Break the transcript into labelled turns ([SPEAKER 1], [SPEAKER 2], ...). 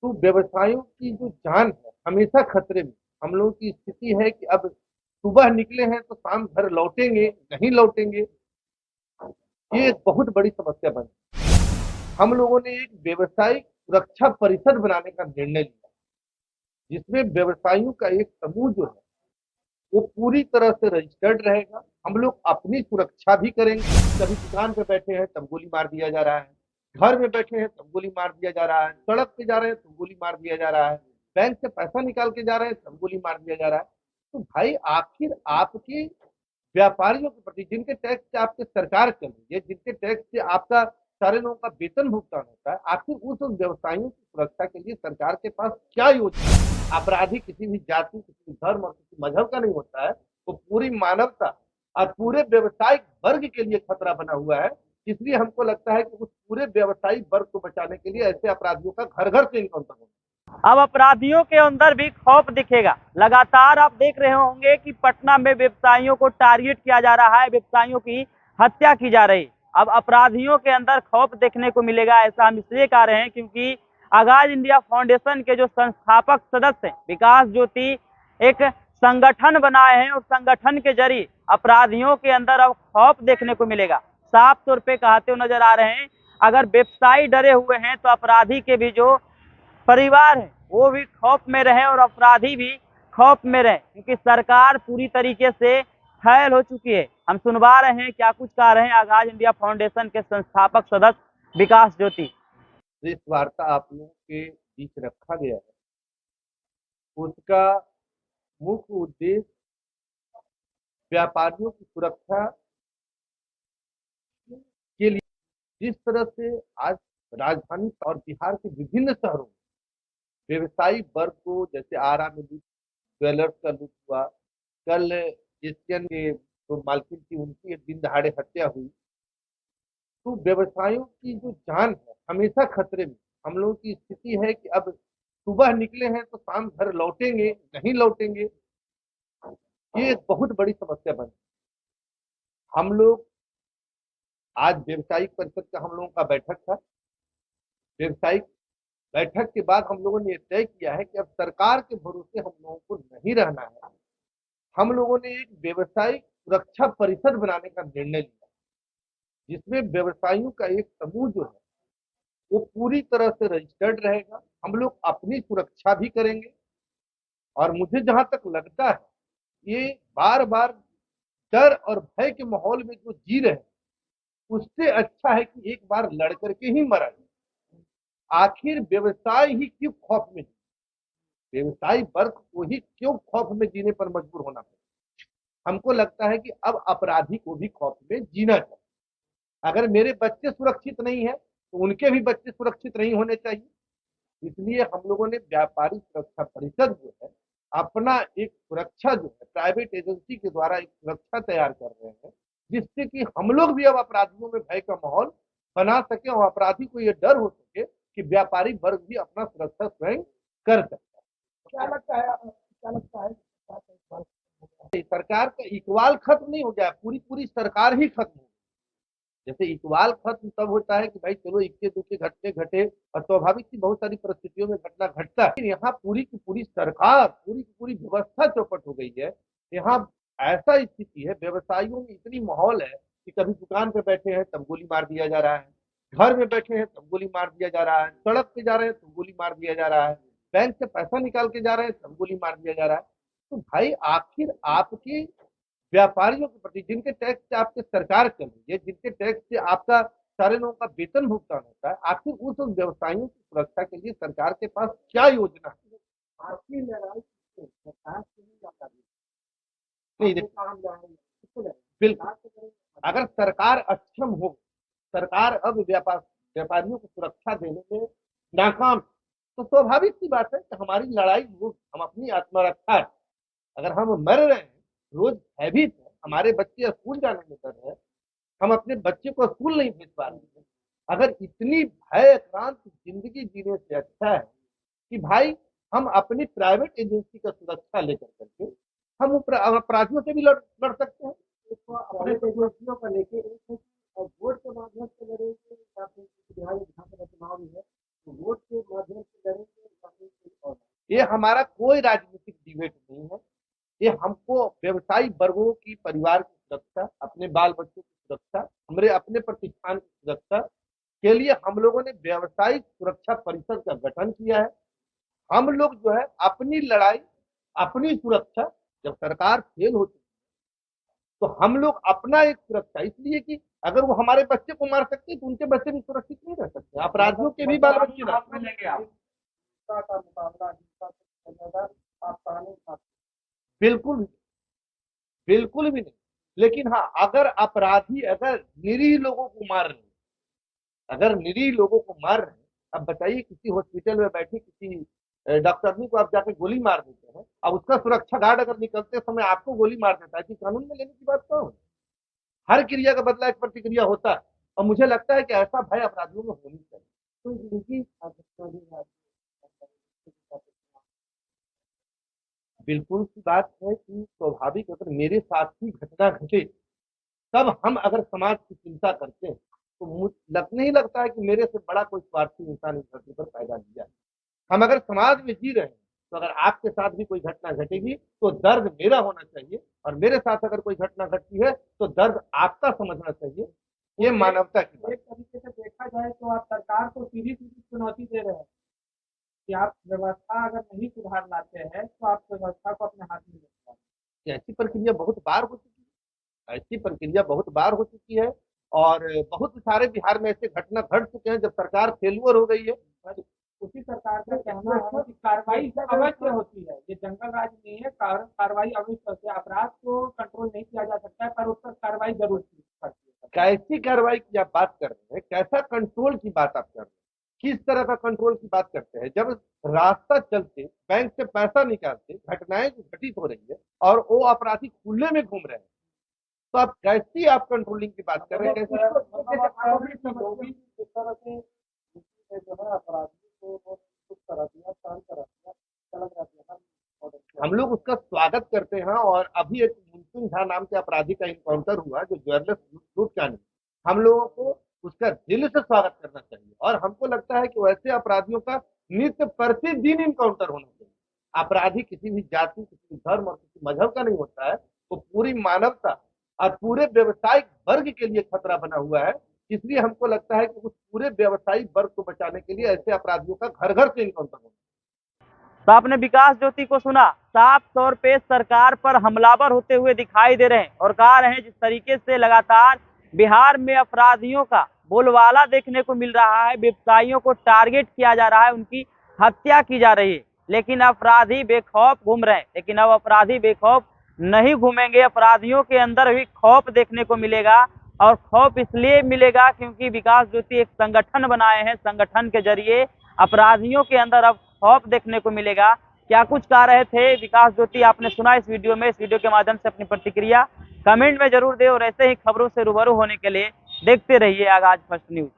[SPEAKER 1] तो व्यवसायों की जो जान है हमेशा खतरे में। हम लोगों की स्थिति है कि अब सुबह निकले हैं तो शाम घर लौटेंगे नहीं लौटेंगे, ये एक बहुत बड़ी समस्या बन। हम लोगों ने एक व्यवसायिक सुरक्षा परिषद बनाने का निर्णय लिया, जिसमें व्यवसायियों का एक समूह जो है वो पूरी तरह से रजिस्टर्ड रहेगा। हम लोग अपनी सुरक्षा भी करेंगे। कभी दुकान पे बैठे हैं तब गोली मार दिया जा रहा है, घर में बैठे हैं तब गोली मार दिया जा रहा है, सड़क पे जा रहे हैं तब गोली मार दिया जा रहा है, बैंक से पैसा निकाल के जा रहे हैं तब गोली मार दिया जा रहा है। तो भाई आखिर आपके व्यापारियों के प्रति जिनके टैक्स से आपकी सरकार चल रही है, जिनके टैक्स से आपका सारे लोगों का वेतन भुगतान होता है, आखिर उस व्यवसायियों की सुरक्षा के लिए सरकार के पास क्या योजना है? अपराधी किसी भी जाति, किसी धर्म और किसी मजहब का नहीं होता है, वो पूरी मानवता और पूरे व्यवसायिक वर्ग के लिए खतरा बना हुआ है। इसलिए हमको लगता है कि उस पूरे व्यवसायिक वर्ग को बचाने के लिए ऐसे अपराधियों का घर घर से इनकाउंटर होना।
[SPEAKER 2] अब अपराधियों के अंदर भी खौफ दिखेगा। लगातार आप देख रहे होंगे कि पटना में व्यवसायियों को टारगेट किया जा रहा है, व्यवसायियों की हत्या की जा रही। अब अपराधियों के अंदर खौफ देखने को मिलेगा। ऐसा हम इसलिए कह रहे हैं क्योंकि आगाज इंडिया फाउंडेशन के जो संस्थापक सदस्य विकास ज्योति एक संगठन बनाए हैं और संगठन के जरिए अपराधियों के अंदर अब खौफ देखने को मिलेगा। साफ तौर पे कहते हुए नजर आ रहे हैं, अगर व्यवसायी डरे हुए हैं तो अपराधी के भी जो परिवार है वो भी खौफ में रहे और अपराधी भी खौफ में रहे, क्योंकि सरकार पूरी तरीके से फैल हो चुकी है। हम सुनवा रहे हैं क्या कुछ कह रहे हैं आगाज इंडिया फाउंडेशन के संस्थापक सदस्य विकास ज्योति।
[SPEAKER 1] इस वार्ता आप लोगों के बीच रखा गया है, उसका मुख्य उद्देश्य व्यापारियों की सुरक्षा के लिए। जिस तरह से आज राजधानी और बिहार के विभिन्न शहरों में व्यवसायी वर्ग को, जैसे आरा में ज्वेलर्स का लूट हुआ, कल एशियन के जो मालकिन थी उनकी एक दिन दहाड़े हत्या हुई, तो व्यवसायों की जो जान है हमेशा खतरे में। हम लोगों की स्थिति है कि अब सुबह निकले हैं तो शाम घर लौटेंगे नहीं लौटेंगे, ये एक बहुत बड़ी समस्या बन। हम लोग आज व्यवसायिक परिषद का हम लोगों का बैठक था। व्यवसायिक बैठक के बाद हम लोगों ने ये तय किया है कि अब सरकार के भरोसे हम लोगों को नहीं रहना है। हम लोगों ने एक व्यवसायिक सुरक्षा परिषद बनाने का निर्णय लिया, जिसमें व्यवसायियों का एक समूह जो है वो पूरी तरह से रजिस्टर्ड रहेगा। हम लोग अपनी सुरक्षा भी करेंगे, और मुझे जहां तक लगता है ये बार बार डर और भय के माहौल में जो जी रहे हैं, उससे अच्छा है कि एक बार लड़ करके ही मरा जाए। आखिर व्यवसाय ही क्यों खौफ में, व्यवसायी वर्ग को ही क्यों खौफ में जीने पर मजबूर होना पड़े? हमको लगता है कि अब अपराधी को भी खौफ में जीना चाहिए। अगर मेरे बच्चे सुरक्षित नहीं है तो उनके भी बच्चे सुरक्षित नहीं होने चाहिए। इसलिए हम लोगों ने व्यापारी सुरक्षा परिषद जो है अपना एक सुरक्षा जो है प्राइवेट एजेंसी के द्वारा एक सुरक्षा तैयार कर रहे हैं, जिससे कि हम लोग भी अब अपराधियों में भय का माहौल बना सके और अपराधी को यह डर हो सके कि व्यापारी वर्ग भी अपना सुरक्षा स्वयं कर सकता है। क्या लगता है, क्या लगता है सरकार का इकबाल खत्म नहीं हो गया, पूरी पूरी सरकार ही खत्म हो। जैसे इकबाल खत्म तब होता है कि भाई चलो इक्के दुक्के घटने घटे, और स्वाभाविक सी बहुत सारी परिस्थितियों में घटना घटता है। यहाँ पूरी की पूरी सरकार, पूरी की पूरी व्यवस्था चौपट हो गई है। यहाँ ऐसा स्थिति है, व्यवसायियों में इतनी माहौल है कि कभी दुकान पे बैठे हैं तब गोली मार दिया जा रहा है, घर में बैठे हैं तब गोली मार दिया जा रहा है, सड़क पे जा रहे हैं तब गोली मार दिया जा रहा है, बैंक से पैसा निकाल के जा रहे हैं तब गोली मार दिया जा रहा है। तो भाई आखिर आपके व्यापारियों के प्रति जिनके टैक्स से आपकी सरकार चल रही है, जिनके टैक्स से आपका सारे लोगों का वेतन भुगतान होता है, आखिर उस व्यवसायियों की सुरक्षा के लिए सरकार के पास क्या योजना है? आपकी लड़ाई सरकार से नहीं जाता नहीं, बिल्कुल। अगर सरकार अक्षम हो, सरकार अब व्यापारियों को सुरक्षा देने में नाकाम, तो स्वाभाविक सी बात है कि हमारी लड़ाई वो हम अपनी आत्मरक्षा है। अगर हम मर रहे हैं, रोज भयभीत है, हमारे बच्चे स्कूल जाने में डर रहे हैं, हम अपने बच्चे को स्कूल नहीं भेज पा रहे हैं, अगर इतनी भय क्रांत जिंदगी जीने से अच्छा है कि भाई हम अपनी प्राइवेट एजेंसी का सुरक्षा लेकर करके हम अपराधियों से भी लड़ सकते हैं। प्राइवेट एजेंसियों का लेके एक वोट के माध्यम से लड़ेंगे, या फिर बिहार विधानसभा चुनाव में है तो वोट के माध्यम से लड़ेंगे, ये हमारा कोई राजनीतिक डिबेट नहीं है। ये हमको व्यवसायी वर्गों की, परिवार की सुरक्षा, अपने बाल बच्चों की सुरक्षा, हमारे अपने प्रतिष्ठान की सुरक्षा के लिए हम लोगों ने व्यवसायिक सुरक्षा परिषद का गठन किया है। हम लोग जो है अपनी लड़ाई, अपनी सुरक्षा, जब सरकार फेल होती तो हम लोग अपना एक सुरक्षा, इसलिए कि अगर वो हमारे बच्चे को मार सकते हैं तो उनके बच्चे भी सुरक्षित नहीं रह सकते, अपराधियों के भी बाल बच्चे रह सकते हैं। बिल्कुल बिल्कुल भी नहीं। लेकिन हाँ, अगर अपराधी अगर निरीह लोगों को मार रहे हैं, अगर निरीह लोगों को मार रहे हैं, अब बताइए किसी हॉस्पिटल में बैठी किसी डॉक्टरनी को आप जाके गोली मार देते हैं, अब उसका सुरक्षा गार्ड अगर निकलते समय आपको गोली मार देता है कि कानून में लेने की बात कौन? हर क्रिया का बदला एक प्रतिक्रिया होता है, और मुझे लगता है कि ऐसा भय अपराधियों में होनी चाहिए। तो इनकी बिल्कुल सी बात है कि स्वाभाविक अगर मेरे साथ ही घटना घटे तब हम अगर समाज की चिंता करते हैं तो नहीं लगता है कि मेरे से बड़ा कोई स्वार्थी इंसान इस धरती पर पैदा नहीं है। हम अगर समाज में जी रहे हैं तो अगर आपके साथ भी कोई घटना घटेगी तो दर्द मेरा होना चाहिए, और मेरे साथ अगर कोई घटना घटती है तो दर्द आपका समझना चाहिए। ये मानवता की बात।
[SPEAKER 3] एक तरीके से देखा जाए तो आप सरकार को सीधी सीधी चुनौती दे रहे हैं कि आप व्यवस्था अगर नहीं सुधार लाते हैं तो आप व्यवस्था को अपने हाथ में लेते हैं।
[SPEAKER 1] ऐसी प्रक्रिया बहुत बार हो चुकी है, ऐसी प्रक्रिया बहुत बार हो चुकी है, और बहुत सारे बिहार में ऐसे घटना घट चुके हैं जब सरकार फेलुअर हो गई है।
[SPEAKER 3] उसी सरकार का कहना है कि कार्रवाई अवश्य होती है, ये जंगल राज नहीं है, कार्रवाई अवश्य होती है। अपराध को कंट्रोल नहीं किया जा सकता है पर उस पर कार्रवाई जरूर की जाती है।
[SPEAKER 1] कैसी कार्रवाई की आप बात कर रहे हैं, कैसा कंट्रोल की बात आप कर रहे हैं, किस तरह का कंट्रोल की बात करते हैं? जब रास्ता चलते बैंक से पैसा निकालते घटनाएं जो घटित हो रही है और वो अपराधी खुले में घूम रहे हैं, तो आप कैसी आप कंट्रोलिंग की बात कर रहे हैं? हम लोग उसका स्वागत करते हैं, और अभी एक मुनसुन झा नाम के अपराधी का इनकाउंटर हुआ जो ज्वेलर्स लूट का नहीं, हम लोगों को उसका दिल से स्वागत करना चाहिए, और हमको लगता है कि वैसे अपराधियों का नित्य प्रतिदिन इनकाउंटर होना चाहिए। अपराधी किसी भी जाति, किसी भी धर्म और किसी मजहब का नहीं होता है, तो पूरी मानवता और पूरे व्यवसायिक वर्ग के लिए खतरा बना हुआ है। इसलिए हमको लगता है कि उस पूरे व्यवसायिक वर्ग को बचाने के लिए ऐसे अपराधियों का घर घर से इनकाउंटर होना।
[SPEAKER 2] तो आपने विकास ज्योति को सुना, साफ तौर पे सरकार पर हमलावर होते हुए दिखाई दे रहे हैं और कह रहे हैं जिस तरीके से लगातार बिहार में अपराधियों का बोलबाला देखने को मिल रहा है, व्यवसायियों को टारगेट किया जा रहा है, उनकी हत्या की जा रही है, लेकिन अपराधी बेखौफ घूम रहे हैं। लेकिन अब अपराधी बेखौफ नहीं घूमेंगे, अपराधियों के अंदर भी खौफ देखने को मिलेगा, और खौफ इसलिए मिलेगा क्योंकि विकास ज्योति एक संगठन बनाए हैं, संगठन के जरिए अपराधियों के अंदर अब खौफ देखने को मिलेगा। क्या कुछ कह रहे थे विकास ज्योति, आपने सुना इस वीडियो में। इस वीडियो के माध्यम से अपनी प्रतिक्रिया कमेंट में जरूर दे, और ऐसे ही खबरों से रूबरू होने के लिए देखते रहिए आगाज फर्स्ट न्यूज।